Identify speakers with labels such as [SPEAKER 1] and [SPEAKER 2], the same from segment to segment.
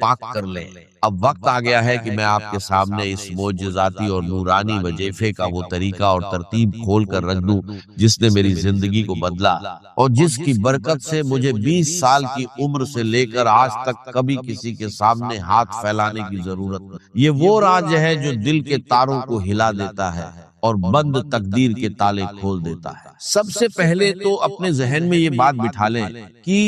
[SPEAKER 1] پاک کر لیں۔ اب وقت آ گیا ہے کہ میں آپ کے سامنے اس معجزاتی اور نورانی وظیفے کا وہ طریقہ اور ترتیب کھول کر رکھ دوں جس نے میری زندگی کو بدلا اور جس کی برکت سے مجھے 20 سال کی عمر سے لے کر آج تک کبھی کسی کے سامنے ہاتھ پھیلانے کی ضرورت نہیں۔ یہ وہ راز ہے جو دل کے تاروں کو ہلا دیتا ہے اور بند تقدیر کے تالے کھول دیتا ہے۔ سب سے پہلے تو اپنے ذہن میں یہ بات بٹھا لیں کہ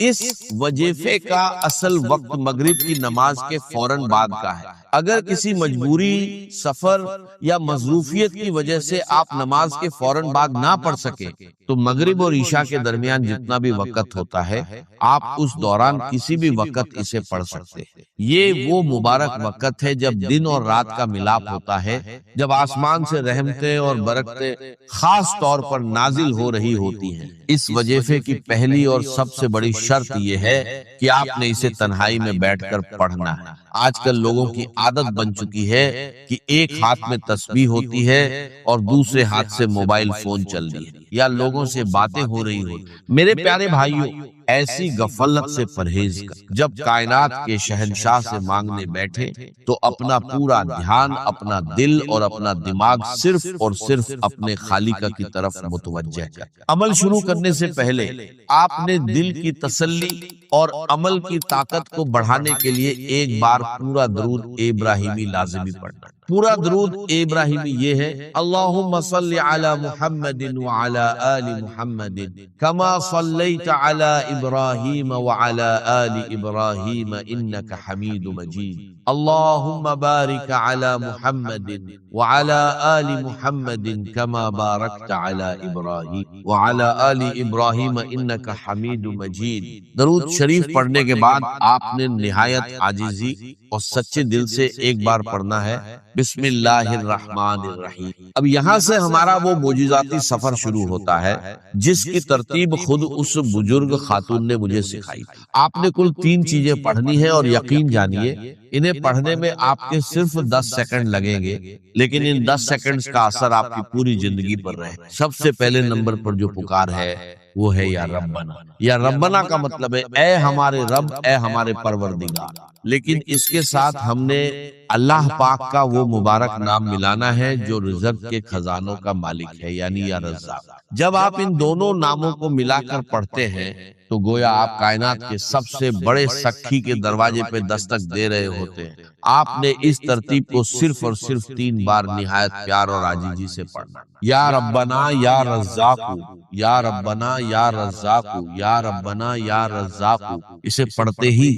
[SPEAKER 1] اس وظیفے کا اصل وقت مغرب کی نماز کے فوراً بعد کا ہے۔ اگر کسی مجبوری، سفر یا مصروفیت کی وجہ سے آپ نماز کے فوراً بعد نہ پڑھ سکیں تو مغرب اور عشاء کے درمیان جتنا بھی وقت ہوتا ہے آپ اس دوران کسی بھی وقت اسے پڑھ سکتے ہیں۔ یہ وہ مبارک وقت ہے جب دن اور رات کا ملاپ ہوتا ہے، جب آسمان سے رحمتیں اور برکتیں خاص طور پر نازل ہو رہی ہوتی ہیں۔ اس وظیفے کی پہلی اور سب سے بڑی شرط یہ ہے کہ آپ نے اسے تنہائی میں بیٹھ کر پڑھنا ہے۔ آج کل لوگوں کی عادت بن چکی ہے کہ ایک ہاتھ میں تسبیح ہوتی ہے اور دوسرے ہاتھ سے موبائل فون چل رہی ہے یا لوگوں سے باتیں ہو رہی ہو۔ میرے پیارے بھائیوں، ایسی غفلت سے پرہیز کر۔ جب کائنات کے شہنشاہ سے مانگنے بیٹھے تو اپنا پورا دھیان، اپنا دل اور اپنا دماغ صرف اور صرف اپنے خالق کی طرف متوجہ کر۔ عمل شروع کرنے سے پہلے آپ نے دل کی تسلی اور عمل کی طاقت کو بڑھانے کے لیے ایک بار پورا درود ابراہیمی لازمی پڑھنا۔ پورا درود ابراہیمی یہ ہے: اللہم صل علی محمد وعلی آل محمد کما صلیت علی ابراہیم وعلی آل ابراہیم انک حمید مجید، اللہم بارک علی محمد وعلی آل محمد کما بارکت علی ابراہیم وعلی آل ابراہیم انک حمید مجید۔ درود شریف پڑھنے کے بعد آپ نے نہایت عاجزی اور سچے دل سے ایک بار پڑھنا ہے: بسم اللہ الرحمن الرحیم۔ اب یہاں سے ہمارا وہ معجزاتی سفر شروع ہوتا ہے جس کی ترتیب خود اس بزرگ خاتون نے مجھے سکھائی۔ آپ نے کل 3 چیزیں پڑھنی ہیں اور یقین جانیے انہیں پڑھنے میں آپ کے صرف 10 سیکنڈ لگیں گے، لیکن ان 10 سیکنڈز کا اثر آپ کی پوری زندگی پر رہے۔ سب سے پہلے نمبر پر جو پکار ہے وہ ہے یا ربنا۔ یا ربنا کا مطلب ہے اے ہمارے رب، اے ہمارے پروردگار۔ لیکن اس کے ساتھ ہم نے اللہ پاک کا وہ مبارک نام ملانا ہے جو رزق کے خزانوں کا مالک ہے، یعنی یا رزاق۔ جب آپ ان دونوں ناموں کو ملا کر پڑھتے ہیں تو گویا آپ کائنات کے سب سے بڑے سکھی کے دروازے پہ دستک دے رہے ہوتے ہیں۔ آپ نے اس ترتیب کو صرف اور صرف 3 بار نہایت پیار اور عاجزی سے پڑھنا: یا ربنا یا رزاق، یا ربنا یا رزاق، یا ربنا یا رزاق۔ اسے پڑھتے ہی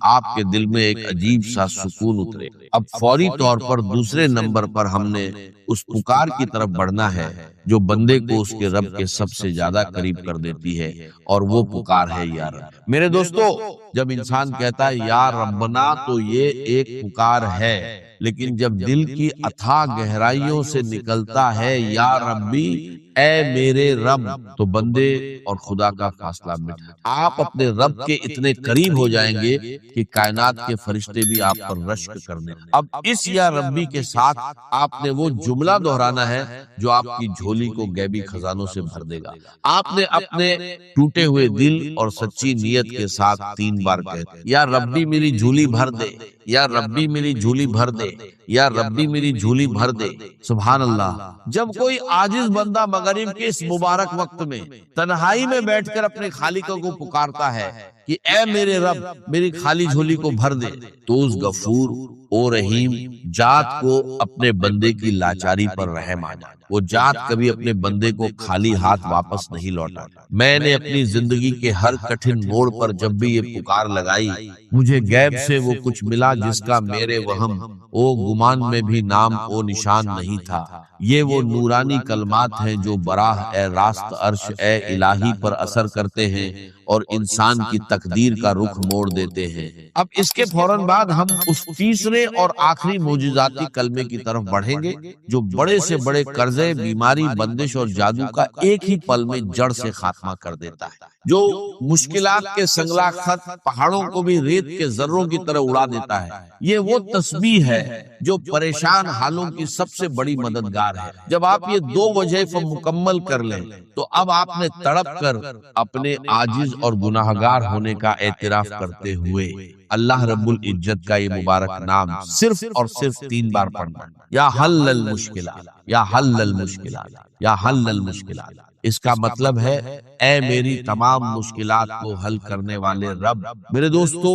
[SPEAKER 1] آپ کے دل میں ایک عجیب سا سکون اترے۔ اب فوری طور پر دوسرے نمبر پر ہم نے اس پکار کی طرف بڑھنا ہے جو بندے کو اس کے رب کے سب سے زیادہ قریب کر دیتی ہے، اور وہ پکار ہے یا رب۔ میرے دوستو، جب انسان کہتا ہے یا ربنا تو یہ ایک پکار ہے، لیکن جب دل کی اتھاہ گہرائیوں سے نکلتا ہے یا ربی، اے میرے رب، تو بندے اور خدا کا فاصلہ مٹا۔ آپ اپنے رب کے اتنے قریب ہو جائیں گے کہ کائنات کے فرشتے بھی آپ پر رشک کرنے۔ اب اس یا ربی کے ساتھ آپ نے وہ جملہ دہرانا ہے جو آپ کی جھولی کو غیبی خزانوں سے بھر دے گا۔ آپ نے اپنے ٹوٹے ہوئے دل اور سچی نیت کے ساتھ 3 بار کہتے: یا ربی میری جھولی بھر دے، یا ربی میری جھولی بھر دے، یا ربی میری جھولی بھر دے۔ سبحان اللہ۔ جب کوئی عاجز بندہ مغرب کے اس مبارک وقت میں تنہائی میں بیٹھ کر اپنے خالق کو پکارتا ہے کہ اے میرے رب میری خالی جھولی کو بھر دے، تو اس غفور او رحیم ذات کو اپنے بندے کی لاچاری پر رحم آ جاتا۔ وہ ذات کبھی اپنے بندے کو خالی ہاتھ واپس نہیں لوٹاتا۔ میں نے اپنی زندگی کے ہر کٹھن موڑ پر جب بھی یہ پکار لگائی، مجھے غیب سے وہ کچھ ملا جس کا میرے وہم او گمان میں بھی نام او نشان نہیں تھا۔ یہ وہ نورانی کلمات ہیں جو براہ اے راست عرش اے الہی پر اثر کرتے ہیں اور انسان کی تقدیر کا رخ موڑ دیتے ہیں۔ اب اس کے فوراً بعد ہم اس تیسرے اور آخری معجزاتی کلمے کی طرف بڑھیں گے جو بڑے سے بڑے قرضے، بیماری، بندش اور جادو کا ایک ہی پل میں جڑ سے خاتمہ کر دیتا ہے، جو مشکلات کے سنگلا خط پہاڑوں کو بھی ریت کے ذروں کی طرح اڑا دیتا ہے۔ یہ وہ تسبیح ہے جو پریشان حالوں کی سب سے بڑی مددگار ہے۔ جب آپ یہ 2 وظائف مکمل کر لیں تو اب آپ نے تڑپ کر اپنے عاجز اور گناہگار ہونے کا اعتراف کرتے ہوئے اللہ رب العزت کا یہ مبارک نام صرف اور صرف 3 بار پڑھنا، یا حل المشکلات، یا حل المشکلات، یا حل المشکلات۔ اس کا مطلب ہے اے میری تمام مشکلات کو حل کرنے والے رب۔ میرے دوستو،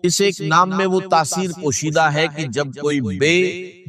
[SPEAKER 1] اس ایک نام میں وہ تاثیر پوشیدہ ہے کہ جب کوئی بے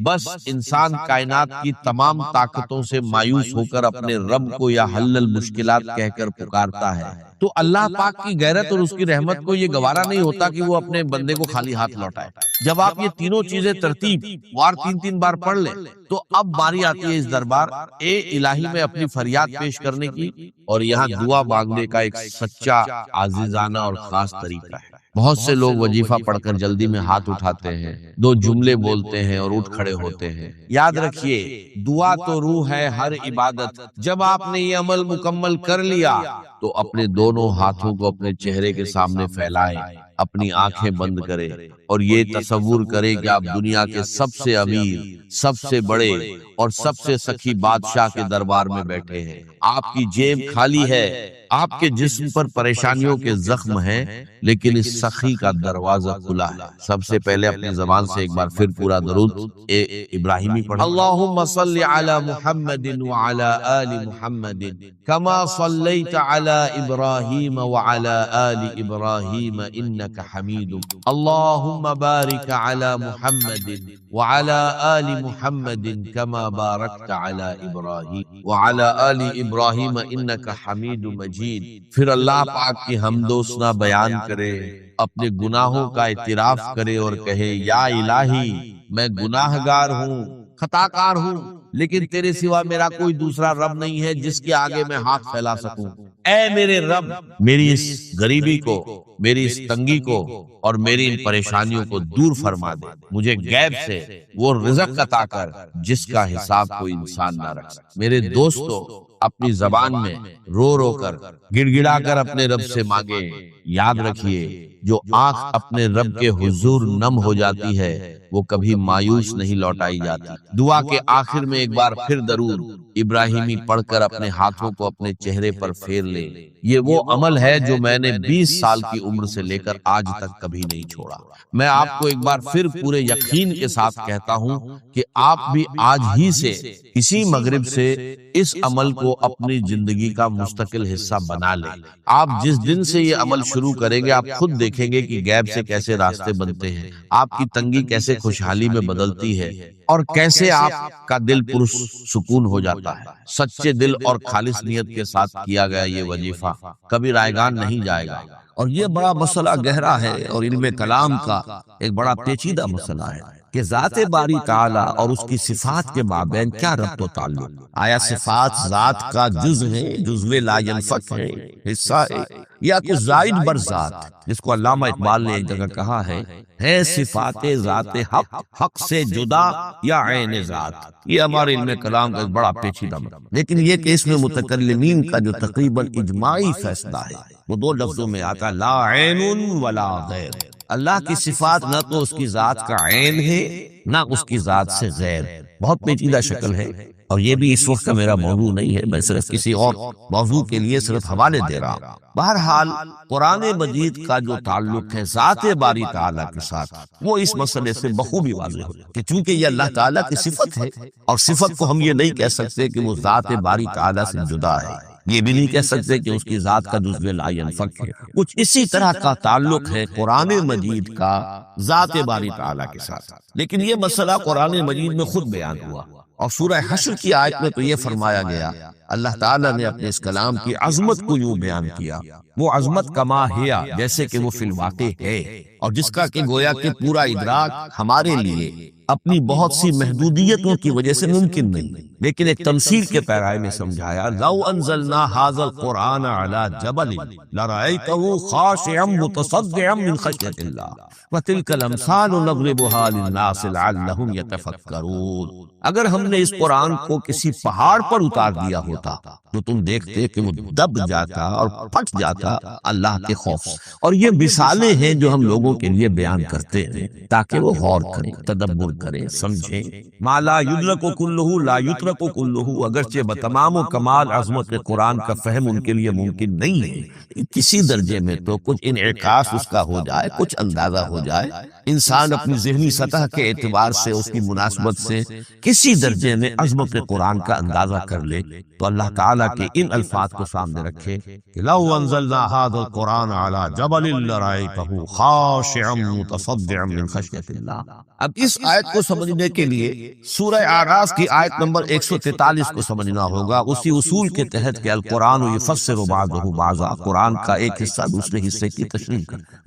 [SPEAKER 1] بس انسان کائنات کی تمام طاقتوں سے مایوس ہو کر اپنے رب کو یا حل المشکلات کہہ کر پکارتا ہے تو اللہ پاک کی غیرت اور اس کی رحمت کو یہ گوارا نہیں ہوتا کہ وہ اپنے بندے کو خالی ہاتھ لوٹائے۔ جب آپ یہ تینوں چیزیں ترتیب وار 3 بار پڑھ لیں تو اب باری آتی ہے اس دربار اے الہی میں اپنی فریاد پیش کرنے کی، اور یہاں دعا مانگنے کا ایک سچا عاجزانہ اور خاص طریقہ ہے۔ بہت سے لوگ وظیفہ پڑھ کر جلدی میں ہاتھ اٹھاتے ہیں، 2 جملے بولتے ہیں اور اٹھ کھڑے ہوتے ہیں۔ یاد رکھیے، دعا تو روح ہے ہر عبادت۔ جب آپ نے یہ عمل مکمل کر لیا تو اپنے دونوں ہاتھوں کو اپنے چہرے کے سامنے پھیلائیں، اپنی آنکھیں بند کرے اور یہ تصور کرے کہ آپ دنیا کے سب سے امیر، سب سے بڑے اور سب سے سخی بادشاہ کے دربار میں بیٹھے ہیں۔ آپ کی جیب خالی ہے، آپ کے جسم پر پریشانیوں کے زخم ہیں، لیکن اس سخی کا دروازہ کھلا ہے۔ سب سے پہلے اپنی زبان سے ایک بار پھر پورا درود ابراہیمی پڑھیں۔ اللہم صل علی محمد وعلی آل محمد کما صلیت علی ابراہیم وعلی آل ابراہیم انک حمید۔ اللہم بارک علی محمد وعلی آل محمد کما بارکت علی ابراہیم وعلی آل ابراہیم انک حمید مجید۔ پھر اللہ پاک کی حمد و ثنا بیان کرے، اپنے گناہوں کا اعتراف کرے اور کہے یا الہی میں گناہگار ہوں، خطا کار ہوں، لیکن تیرے سوا میرا کوئی دوسرا رب نہیں ہے جس کے آگے میں ہاتھ پھیلا سکوں۔ اے میرے رب، میری اس غریبی کو، میری اس تنگی کو اور میری ان پریشانیوں کو دور فرما دے۔ مجھے غیب سے وہ رزق عطا کر جس کا حساب کوئی انسان نہ رکھ سکے۔ میرے دوستو، اپنی زبان میں رو رو کر، گڑ گڑا کر اپنے رب سے مانگے۔ یاد رکھیے، جو آنکھ اپنے رب کے حضور نم ہو جاتی ہے وہ کبھی مایوس نہیں لوٹائی جاتی۔ دعا کے آخر میں ایک بار پھر درود ابراہیمی پڑھ کر اپنے ہاتھوں کو اپنے چہرے پر پھیر لے۔ یہ وہ عمل ہے جو میں نے 20 سال کی عمر سے لے کر آج تک کبھی نہیں چھوڑا۔ میں آپ کو ایک بار پھر پورے یقین کے ساتھ کہتا ہوں کہ آپ بھی آج ہی سے، اسی مغرب سے، اس عمل کو اپنی زندگی کا مستقل حصہ بنا لیں۔ آپ جس دن سے یہ عمل شروع کریں گے آپ خود دیکھیں گے کہ غیب سے کیسے راستے بنتے ہیں، آپ کی تنگی کیسے خوشحالی میں بدلتی ہے، اور کیسے آپ کا دل پرسکون ہو جاتا ہے۔ سچے دل اور خالص نیت کے ساتھ کیا گیا یہ وظیفہ کبھی رائیگان نہیں جائے گا۔
[SPEAKER 2] اور یہ بڑا مسئلہ گہرا ہے اور علم کلام کا ایک بڑا پیچیدہ مسئلہ ہے کہ ذات باری تعالیٰ اور اس کی صفات کے مابین کیا ربط و تعلق؟ آیا صفات ذات کا جز ہے، جزو لا ینفک ہے، حصہ ہے، یا کچھ زائد بر ذات، جس کو علامہ اقبال نے ایک جگہ کہا ہے صفات ذات حق، حق سے جدا یا عین ذات۔ یہ ہمارے علم کلام کا ایک بڑا پیچیدہ مسئلہ، لیکن یہ کہ اس میں متکلمین کا جو تقریباً اجماعی فیصلہ ہے وہ 2 لفظوں میں آتا ہے، لا عین ولا غیر۔ اللہ کی صفات نہ تو اس کی ذات کا عین ہے نہ اس کی ذات سے غیر۔ بہت پیچیدہ شکل ہے، اور یہ بھی اس وقت کا میرا موضوع نہیں ہے، میں صرف کسی اور موضوع کے لیے صرف حوالے دے رہا ہوں۔ بہرحال قرآن مجید کا جو تعلق ہے ذات باری تعالیٰ کے ساتھ، وہ اس مسئلے سے بخوبی واضح ہو کہ چونکہ یہ اللہ تعالیٰ کی صفت ہے، اور صفت کو ہم یہ نہیں کہہ سکتے کہ وہ ذات باری تعالیٰ سے جدا ہے، یہ بھی نہیں کہہ سکتے کہ اس کی ذات کا جزو لا ینفک ہے۔ کچھ اسی طرح کا تعلق ہے قرآن مجید کا ذات باری تعالیٰ کے ساتھ، لیکن یہ مسئلہ قرآن مجید میں خود بیان ہوا، اور سورہ حشر کی آیت میں تو یہ فرمایا گیا، اللہ تعالیٰ نے اپنے اس کلام کی عظمت کو یوں بیان کیا، وہ عظمت کما ہیا، جیسے کہ وہ فی الواقع ہے، اور جس کا کہ گویا کہ پورا ادراک ہمارے لیے اپنی بہت سی محدودیتوں کی وجہ سے ممکن نہیں، لیکن ایک تمثیل کے پیرائے میں سمجھایا، لو انزلنا ھذا القرآن علی جبل لرأیتہ خاشعا متصدعا من خشیۃ اللہ وتلک الامثال نضربها للناس لعلهم یتفکرون۔ اگر ہم نے اس قرآن کو کسی پہاڑ پر اتار دیا ہوتا تو تم دیکھتے کہ وہ دب جاتا اور پھٹ جاتا اللہ کے خوف سے۔ اور یہ مثالیں ہیں جو ہم لوگوں کے لیے بیان کرتے ہیں تاکہ وہ غور کریں، تدبر تدبر کریں، سمجھیں۔ ما لا یدرک کلہ لا یترک کلہ، اگرچہ بتمام و کمال عظمت قرآن کا فہم ان کے لیے ممکن نہیں ہے، کسی درجے میں تو کچھ انعکاس اس کا ہو جائے، کچھ اندازہ ہو جائے، انسان اپنی ذہنی سطح کے اعتبار سے اس کی مناسبت سے کسی درجے میں عظمت قرآن کا اندازہ کر لے، تو اللہ تعالیٰ کے ان الفاظ کو سامنے رکھے کہ لو انزلنا هذا القرآن على جبل لرأيته خاشعا متصدعا من خشیۃ اللہ۔ اب اس آیت کو سمجھنے کے لیے سورہ اعراف کی آیت نمبر 143 کو سمجھنا ہوگا، اسی اصول کے تحت کہ القرآن یفسر بعضہ بعضا، قرآن کا ایک حصہ دوسرے حصے کی تشریح کرتا ہے۔